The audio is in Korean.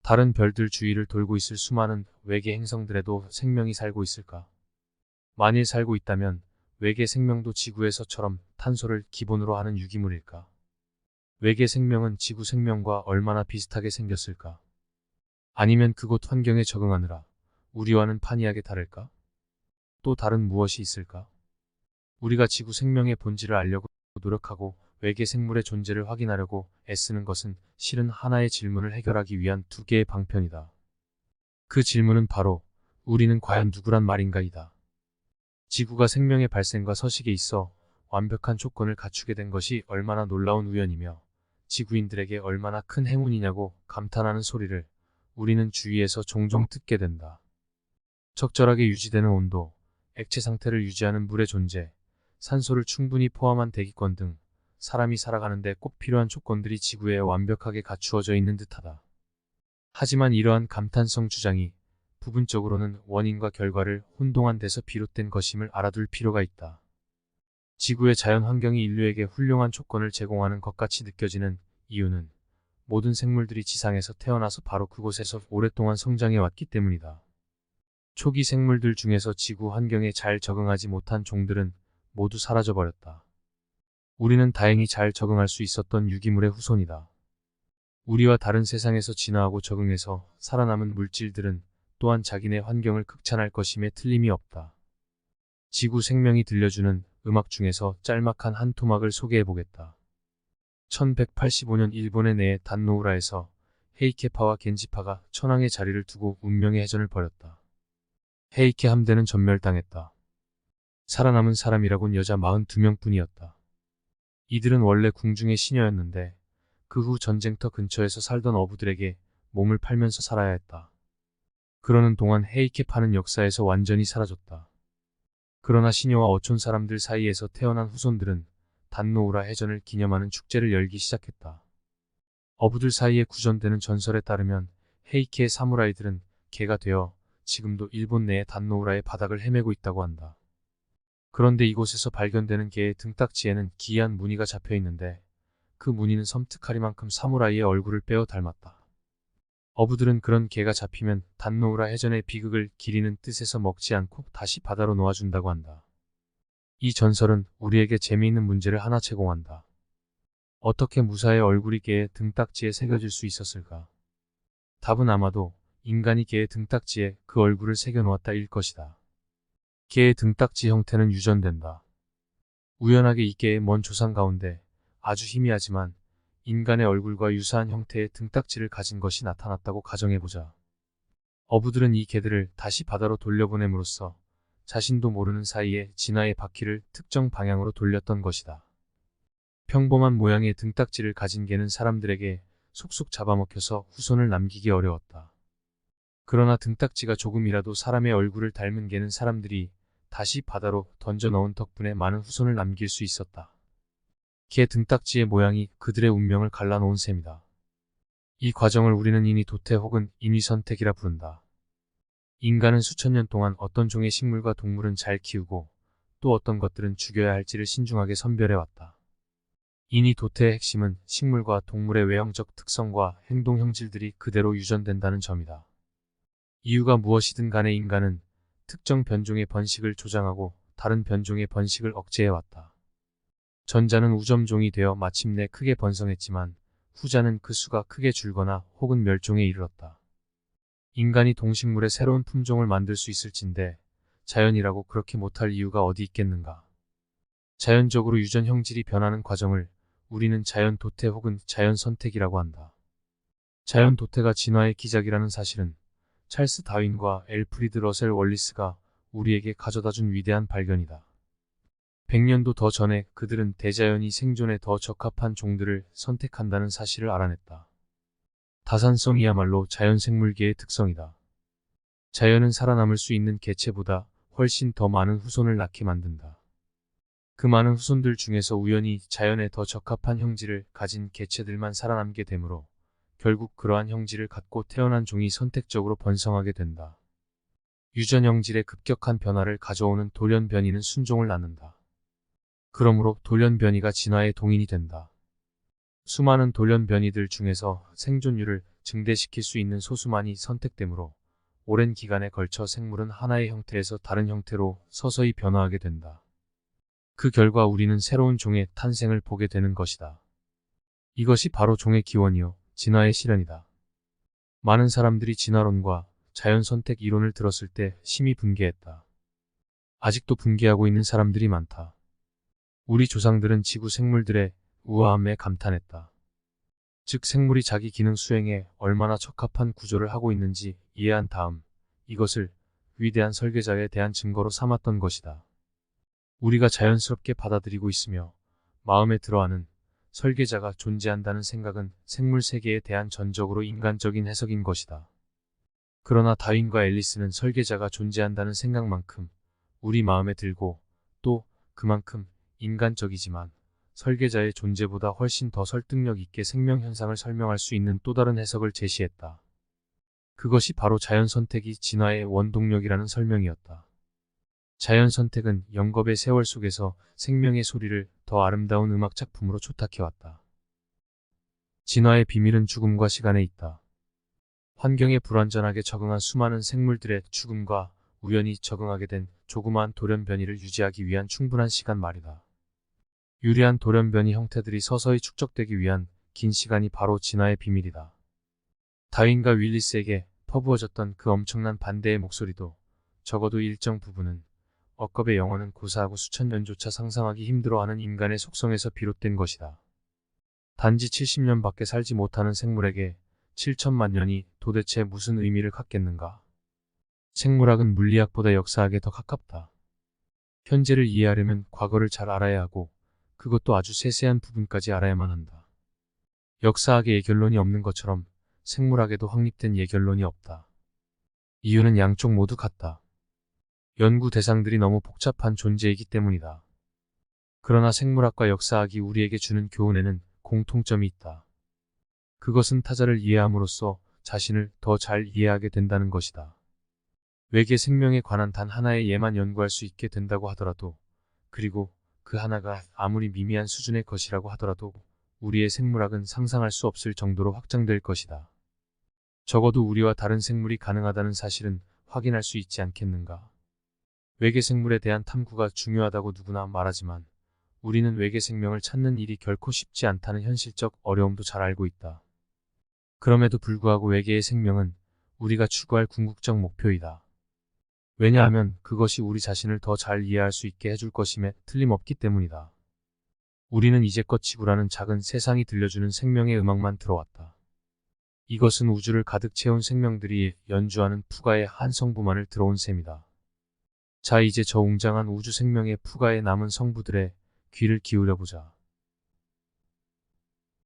다른 별들 주위를 돌고 있을 수많은 외계 행성들에도 생명이 살고 있을까? 만일 살고 있다면 외계 생명도 지구에서처럼 탄소를 기본으로 하는 유기물일까? 외계 생명은 지구 생명과 얼마나 비슷하게 생겼을까? 아니면 그곳 환경에 적응하느라 우리와는 판이하게 다를까? 또 다른 무엇이 있을까? 우리가 지구 생명의 본질을 알려고 노력하고 외계 생물의 존재를 확인하려고 애쓰는 것은 실은 하나의 질문을 해결하기 위한 두 개의 방편이다. 그 질문은 바로 우리는 과연 누구란 말인가이다. 지구가 생명의 발생과 서식에 있어 완벽한 조건을 갖추게 된 것이 얼마나 놀라운 우연이며 지구인들에게 얼마나 큰 행운이냐고 감탄하는 소리를 우리는 주위에서 종종 듣게 된다. 적절하게 유지되는 온도, 액체 상태를 유지하는 물의 존재, 산소를 충분히 포함한 대기권 등 사람이 살아가는데 꼭 필요한 조건들이 지구에 완벽하게 갖추어져 있는 듯하다. 하지만 이러한 감탄성 주장이 부분적으로는 원인과 결과를 혼동한 데서 비롯된 것임을 알아둘 필요가 있다. 지구의 자연 환경이 인류에게 훌륭한 조건을 제공하는 것 같이 느껴지는 이유는 모든 생물들이 지상에서 태어나서 바로 그곳에서 오랫동안 성장해 왔기 때문이다. 초기 생물들 중에서 지구 환경에 잘 적응하지 못한 종들은 모두 사라져버렸다. 우리는 다행히 잘 적응할 수 있었던 유기물의 후손이다. 우리와 다른 세상에서 진화하고 적응해서 살아남은 물질들은 또한 자기네 환경을 극찬할 것임에 틀림이 없다. 지구 생명이 들려주는 음악 중에서 짤막한 한 토막을 소개해보겠다. 1185년 일본의 내에 단노우라에서 헤이케파와 겐지파가 천황의 자리를 두고 운명의 해전을 벌였다. 헤이케 함대는 전멸당했다. 살아남은 사람이라곤 여자 42명뿐이었다. 이들은 원래 궁중의 시녀였는데 그 후 전쟁터 근처에서 살던 어부들에게 몸을 팔면서 살아야 했다. 그러는 동안 헤이케파는 역사에서 완전히 사라졌다. 그러나 시녀와 어촌 사람들 사이에서 태어난 후손들은 단노우라 해전을 기념하는 축제를 열기 시작했다. 어부들 사이에 구전되는 전설에 따르면 헤이케의 사무라이들은 개가 되어 지금도 일본 내의 단노우라의 바닥을 헤매고 있다고 한다. 그런데 이곳에서 발견되는 개의 등딱지에는 기이한 무늬가 잡혀 있는데 그 무늬는 섬뜩하리만큼 사무라이의 얼굴을 빼어 닮았다. 어부들은 그런 개가 잡히면 단노우라 해전의 비극을 기리는 뜻에서 먹지 않고 다시 바다로 놓아준다고 한다. 이 전설은 우리에게 재미있는 문제를 하나 제공한다. 어떻게 무사의 얼굴이 개의 등딱지에 새겨질 수 있었을까? 답은 아마도 인간이 개의 등딱지에 그 얼굴을 새겨놓았다일 것이다. 개의 등딱지 형태는 유전된다. 우연하게 이 개의 먼 조상 가운데 아주 희미하지만 인간의 얼굴과 유사한 형태의 등딱지를 가진 것이 나타났다고 가정해보자. 어부들은 이 개들을 다시 바다로 돌려보냄으로써 자신도 모르는 사이에 진화의 바퀴를 특정 방향으로 돌렸던 것이다. 평범한 모양의 등딱지를 가진 개는 사람들에게 속속 잡아먹혀서 후손을 남기기 어려웠다. 그러나 등딱지가 조금이라도 사람의 얼굴을 닮은 개는 사람들이 다시 바다로 던져 넣은 덕분에 많은 후손을 남길 수 있었다. 개 등딱지의 모양이 그들의 운명을 갈라놓은 셈이다. 이 과정을 우리는 인위 도태 혹은 인위 선택이라 부른다. 인간은 수천 년 동안 어떤 종의 식물과 동물은 잘 키우고 또 어떤 것들은 죽여야 할지를 신중하게 선별해왔다. 인위 도태의 핵심은 식물과 동물의 외형적 특성과 행동 형질들이 그대로 유전된다는 점이다. 이유가 무엇이든 간에 인간은 특정 변종의 번식을 조장하고 다른 변종의 번식을 억제해왔다. 전자는 우점종이 되어 마침내 크게 번성했지만 후자는 그 수가 크게 줄거나 혹은 멸종에 이르렀다. 인간이 동식물의 새로운 품종을 만들 수 있을진데 자연이라고 그렇게 못할 이유가 어디 있겠는가. 자연적으로 유전 형질이 변하는 과정을 우리는 자연 도태 혹은 자연 선택이라고 한다. 자연 도태가 진화의 기작이라는 사실은 찰스 다윈과 엘프리드 러셀 월리스가 우리에게 가져다준 위대한 발견이다. 100년도 더 전에 그들은 대자연이 생존에 더 적합한 종들을 선택한다는 사실을 알아냈다. 다산성이야말로 자연생물계의 특성이다. 자연은 살아남을 수 있는 개체보다 훨씬 더 많은 후손을 낳게 만든다. 그 많은 후손들 중에서 우연히 자연에 더 적합한 형질을 가진 개체들만 살아남게 되므로 결국 그러한 형질을 갖고 태어난 종이 선택적으로 번성하게 된다. 유전 형질의 급격한 변화를 가져오는 돌연변이는 순종을 낳는다. 그러므로 돌연변이가 진화의 동인이 된다. 수많은 돌연변이들 중에서 생존율을 증대시킬 수 있는 소수만이 선택되므로 오랜 기간에 걸쳐 생물은 하나의 형태에서 다른 형태로 서서히 변화하게 된다. 그 결과 우리는 새로운 종의 탄생을 보게 되는 것이다. 이것이 바로 종의 기원이요, 진화의 실현이다. 많은 사람들이 진화론과 자연선택 이론을 들었을 때 심히 분개했다. 아직도 분개하고 있는 사람들이 많다. 우리 조상들은 지구 생물들의 우아함에 감탄했다. 즉 생물이 자기 기능 수행에 얼마나 적합한 구조를 하고 있는지 이해한 다음 이것을 위대한 설계자에 대한 증거로 삼았던 것이다. 우리가 자연스럽게 받아들이고 있으며 마음에 들어하는 설계자가 존재한다는 생각은 생물 세계에 대한 전적으로 인간적인 해석인 것이다. 그러나 다윈과 앨리스는 설계자가 존재한다는 생각만큼 우리 마음에 들고 또 그만큼 인간적이지만 설계자의 존재보다 훨씬 더 설득력 있게 생명 현상을 설명할 수 있는 또 다른 해석을 제시했다. 그것이 바로 자연선택이 진화의 원동력이라는 설명이었다. 자연선택은 영겁의 세월 속에서 생명의 소리를 더 아름다운 음악 작품으로 초탁해왔다. 진화의 비밀은 죽음과 시간에 있다. 환경에 불완전하게 적응한 수많은 생물들의 죽음과 우연히 적응하게 된 조그마한 돌연변이를 유지하기 위한 충분한 시간 말이다. 유리한 돌연변이 형태들이 서서히 축적되기 위한 긴 시간이 바로 진화의 비밀이다. 다윈과 윌리스에게 퍼부어졌던 그 엄청난 반대의 목소리도 적어도 일정 부분은 억겁의 영혼은 고사하고 수천 년조차 상상하기 힘들어하는 인간의 속성에서 비롯된 것이다. 단지 70년밖에 살지 못하는 생물에게 7천만 년이 도대체 무슨 의미를 갖겠는가? 생물학은 물리학보다 역사학에 더 가깝다. 현재를 이해하려면 과거를 잘 알아야 하고 그것도 아주 세세한 부분까지 알아야만 한다. 역사학에 예결론이 없는 것처럼 생물학에도 확립된 예결론이 없다. 이유는 양쪽 모두 같다. 연구 대상들이 너무 복잡한 존재이기 때문이다. 그러나 생물학과 역사학이 우리에게 주는 교훈에는 공통점이 있다. 그것은 타자를 이해함으로써 자신을 더 잘 이해하게 된다는 것이다. 외계 생명에 관한 단 하나의 예만 연구할 수 있게 된다고 하더라도 그리고 그 하나가 아무리 미미한 수준의 것이라고 하더라도 우리의 생물학은 상상할 수 없을 정도로 확장될 것이다. 적어도 우리와 다른 생물이 가능하다는 사실은 확인할 수 있지 않겠는가? 외계 생물에 대한 탐구가 중요하다고 누구나 말하지만 우리는 외계 생명을 찾는 일이 결코 쉽지 않다는 현실적 어려움도 잘 알고 있다. 그럼에도 불구하고 외계의 생명은 우리가 추구할 궁극적 목표이다. 왜냐하면 그것이 우리 자신을 더 잘 이해할 수 있게 해줄 것임에 틀림없기 때문이다. 우리는 이제껏 지구라는 작은 세상이 들려주는 생명의 음악만 들어왔다. 이것은 우주를 가득 채운 생명들이 연주하는 푸가의 한 성부만을 들어온 셈이다. 자, 이제 저 웅장한 우주 생명의 푸가에 남은 성부들의 귀를 기울여보자.